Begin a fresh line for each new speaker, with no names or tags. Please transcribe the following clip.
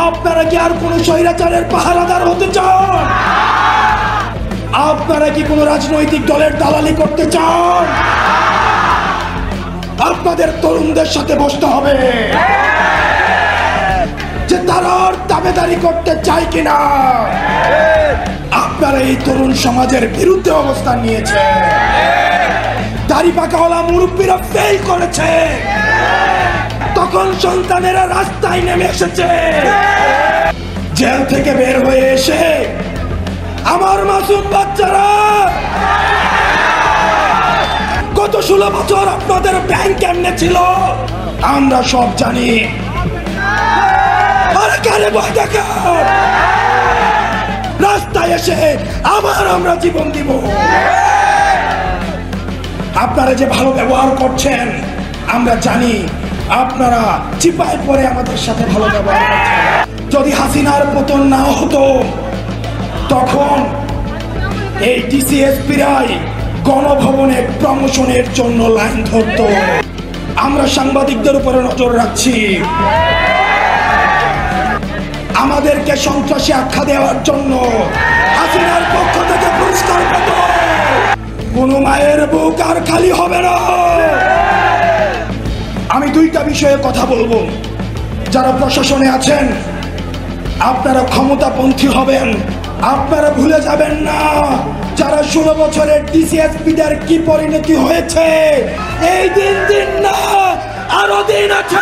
আপনারা কি আর কোন স্বৈরাচারের পাহারাদার হতে চান? আপনারা কি কোন রাজনৈতিক দলের দালালি করতে চান? আপনাদের তরুণদের সাথে বসতে হবে যে তারা আর দাবেদারি করতে চায় কিনা। আপনারা এই তরুণ সমাজের বিরুদ্ধে অবস্থান নিয়েছে। দাড়ি পাকাওয়ালা মুরব্বীরা ফেল করেছে, তখন সন্তানেরা রাস্তায় নেমে এসেছে। জেল থেকে বের হয়ে এসে আমার মাসুম বাচ্চারা গত 16 বছর আপনাদের ব্যাংক কেমনে ছিল আমরা সব জানি। রাস্তায় এসে আবার আমরা জীবন দিব। আপনারা যে ভালো ব্যবহার করছেন আমরা জানি, আপনারা চিপায় পড়ে আমাদের সাথে ভালো ব্যবহার করছেন। যদি হাসিনার পতন না হতো তখন এই ডিসিএসপিরাই গণভবনে প্রমোশনের জন্য লাইন ধরত। আমরা সাংবাদিকদের উপরে নজর রাখছি। আমাদেরকে সন্ত্রাসী আখ্যা দেওয়ার জন্য হাসিনার পক্ষ থেকে পুরস্কার পেত। কোন মায়ের বুক আর খালি হবে না। আমি দুইটা বিষয়ে কথা বলবো। যারা প্রশাসনে আছেন আপনারা ক্ষমতাপন্থী হবেন, আপনারা ভুলে যাবেন না যারা 16 বছরের ডিসিএসপিদের কি পরিণতি হয়েছে। এই দিন না, আরো দিন আছে।